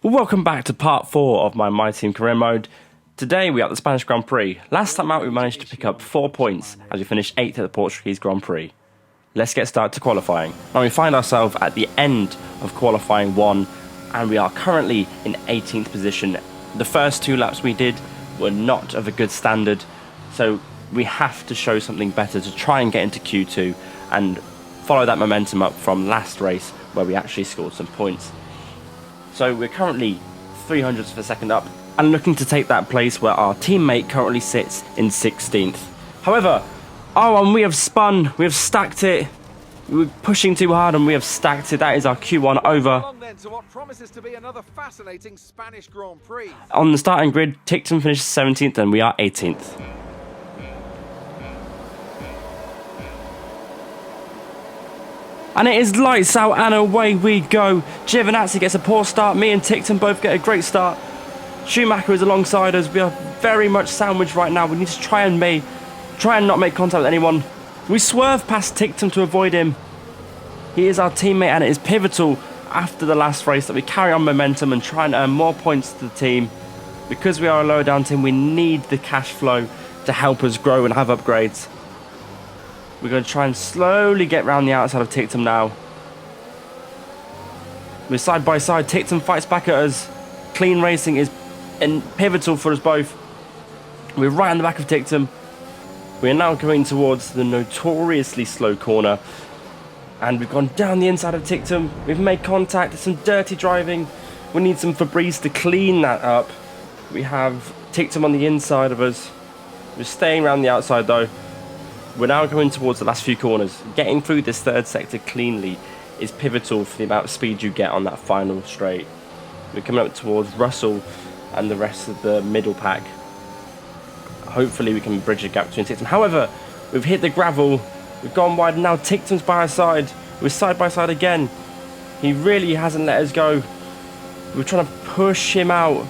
Well, welcome back to part 4 of my Team career mode. Today we are at the Spanish Grand Prix. Last time out we managed to pick up 4 points as we finished 8th at the Portuguese Grand Prix. Let's get started to qualifying. Now we find ourselves at the end of qualifying 1 and we are currently in 18th position. The first 2 laps we did were not of a good standard, so we have to show something better to try and get into Q2 and follow that momentum up from last race where we actually scored some points. So we're currently 300ths of a second up and looking to take that place where our teammate currently sits in 16th. However, and we have spun, we have stacked it. We were pushing too hard and we have stacked it. That is our Q1 over. On then to what promises to be another fascinating Spanish Grand Prix. On the starting grid, Tickton finished 17th and we are 18th. And it is lights out and away we go. Giovinazzi gets a poor start. Me and Tickton both get a great start. Schumacher is alongside us. We are very much sandwiched right now. We need to try and not make contact with anyone. We swerve past Tickton to avoid him. He is our teammate and it is pivotal after the last race that we carry on momentum and try and earn more points to the team. Because we are a lower down team, we need the cash flow to help us grow and have upgrades. We're going to try and slowly get round the outside of Tickton now. We're side by side. Tickton fights back at us. Clean racing is pivotal for us both. We're right on the back of Tickton. We are now going towards the notoriously slow corner. And we've gone down the inside of Tickton. We've made contact. There's some dirty driving. We need some Febreze to clean that up. We have Tickton on the inside of us. We're staying around the outside though. We're now going towards the last few corners. Getting through this third sector cleanly is pivotal for the amount of speed you get on that final straight. We're coming up towards Russell and the rest of the middle pack. Hopefully we can bridge the gap between Tickton. However, we've hit the gravel. We've gone wide and now Tickton's by our side. We're side by side again. He really hasn't let us go. We're trying to push him out.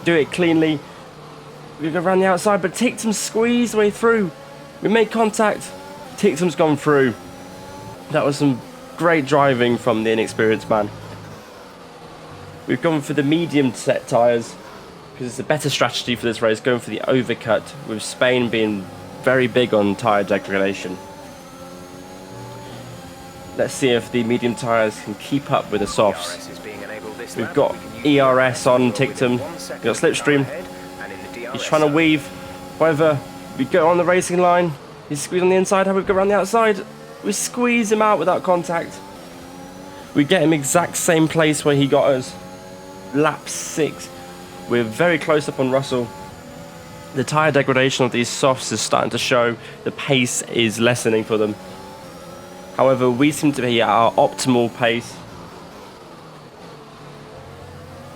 Do it cleanly. We go around the outside, but Tickton squeezed the way through. We made contact. Tickton's gone through. That was some great driving from the inexperienced man. We've gone for the medium set tyres because it's a better strategy for this race, going for the overcut, with Spain being very big on tyre degradation. Let's see if the medium tyres can keep up with the softs. We've got ERS on Tickton. We've got Slipstream. He's trying to weave. However, we go on the racing line. He's squeezed on the inside. How we go around the outside? We squeeze him out without contact. We get him exact same place where he got us. Lap 6. We're very close up on Russell. The tyre degradation of these softs is starting to show. The pace is lessening for them. However, we seem to be at our optimal pace.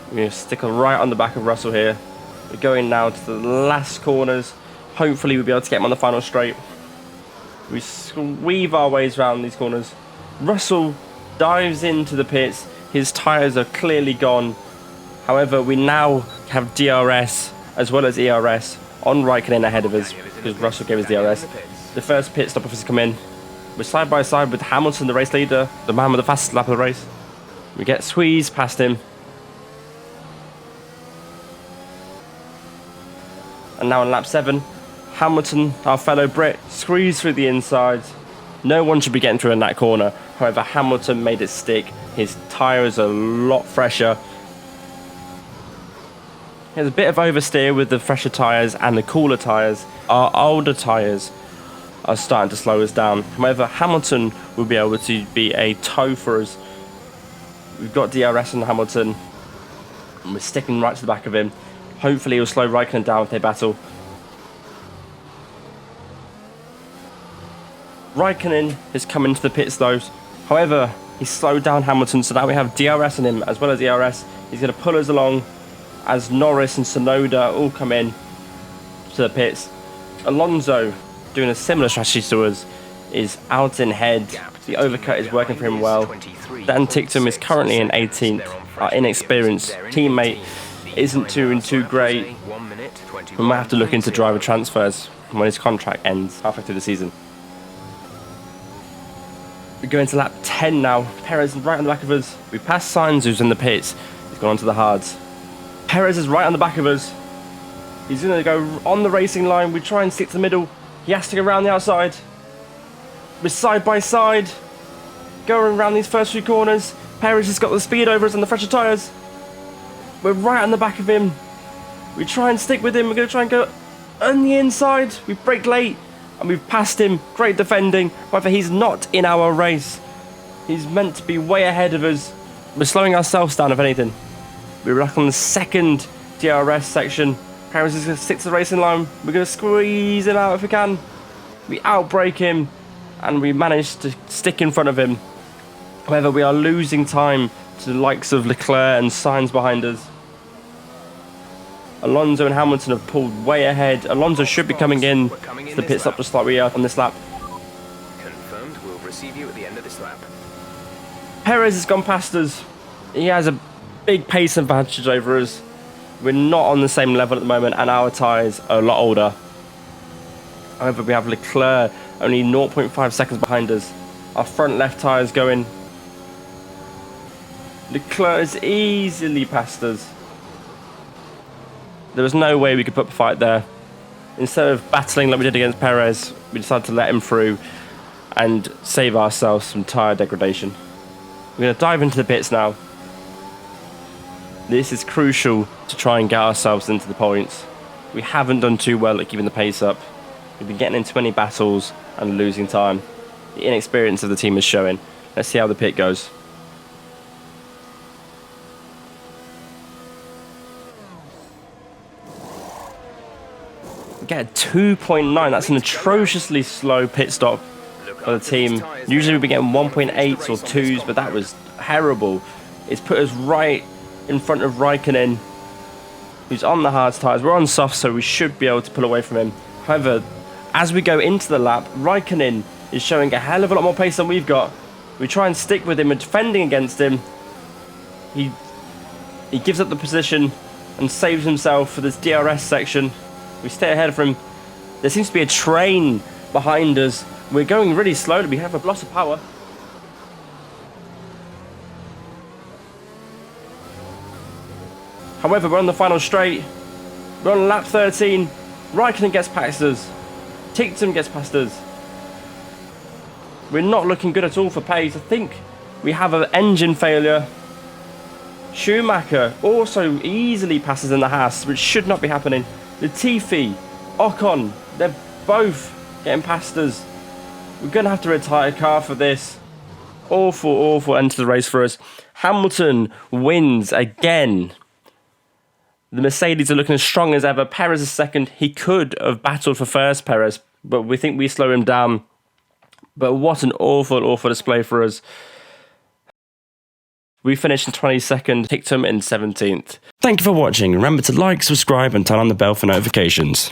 We're going to stick right on the back of Russell here. We're going now to the last corners. Hopefully we'll be able to get him on the final straight. We weave our ways around these corners. Russell dives into the pits. His tyres are clearly gone. However, we now have DRS as well as ERS on Raikkonen ahead of us because Russell gave us DRS. The first pit stop has come in. We're side by side with Hamilton, the race leader, the man with the fastest lap of the race. We get squeezed past him. And now on lap 7, Hamilton, our fellow Brit, squeezed through the inside. No one should be getting through in that corner. However, Hamilton made it stick. His tyres are a lot fresher. He has a bit of oversteer with the fresher tyres and the cooler tyres. Our older tyres are starting to slow us down. However, Hamilton will be able to be a tow for us. We've got DRS on Hamilton. And we're sticking right to the back of him. Hopefully he'll slow Raikkonen down if they battle. Raikkonen has come into the pits though. However, he's slowed down Hamilton, so now we have DRS on him as well as ERS. He's going to pull us along as Norris and Sonoda all come in to the pits. Alonso, doing a similar strategy to us, is out in head. The overcut is working for him well. Dan Tickton is currently in 18th. Our inexperienced teammate isn't too great. We might have to look into driver transfers when his contract ends halfway through the season. We go into lap 10 now. Perez right on the back of us. We pass Sainz, who's in the pits. He's Gone onto the hards. Perez is right on the back of us. He's going to go on the racing line. We try and stick to the middle. He has to go around the outside. We're side by side. Going around these first few corners. Perez has got the speed over us and the fresher tyres. We're right on the back of him. We try and stick with him. We're going to try and go on the inside. We brake late and we've passed him. Great defending. However, he's not in our race. He's meant to be way ahead of us. We're slowing ourselves down, if anything. We're back on the second DRS section. Perez is going to stick to the racing line. We're going to squeeze him out if we can. We outbrake him and we manage to stick in front of him. However, we are losing time to the likes of Leclerc and Sainz behind us. Alonso and Hamilton have pulled way ahead. Alonso should be coming in to the pit stop just like we are on this lap. Confirmed, we'll receive you at the end of this lap. Perez has gone past us. He has a big pace advantage over us. We're not on the same level at the moment and our tyres are a lot older. However, we have Leclerc only 0.5 seconds behind us. Our front left tyre's going. Leclerc is easily past us. There was no way we could put up a fight there. Instead of battling like we did against Perez, we decided to let him through and save ourselves some tyre degradation. We're going to dive into the pits now. This is crucial to try and get ourselves into the points. We haven't done too well at keeping the pace up. We've been getting into many battles and losing time. The inexperience of the team is showing. Let's see how the pit goes. We get a 2.9. That's an atrociously slow pit stop for the team. Usually we'd be getting 1.8s or 2s, but that was terrible. It's put us right in front of Raikkonen, who's on the hard tyres. We're on soft, so we should be able to pull away from him. However, as we go into the lap, Raikkonen is showing a hell of a lot more pace than we've got. We try and stick with him and defending against him. He gives up the position and saves himself for this DRS section. We stay ahead of him. There seems to be a train behind us. We're going really slowly. We have a loss of power. However, we're on the final straight. We're on lap 13. Raikkonen gets past us. Ticktum gets past us. We're not looking good at all for pace. I think we have an engine failure. Schumacher also easily passes in the Haas, which should not be happening. Latifi, Ocon, they're both getting past us. We're going to have to retire a car for this. Awful, awful end to the race for us. Hamilton wins again. The Mercedes are looking as strong as ever. Perez is second. He could have battled for first, Perez, but we think we slow him down. But what an awful, awful display for us. We finished in 22nd, Ticktum in 17th. Thank you for watching. Remember to like, subscribe and turn on the bell for notifications.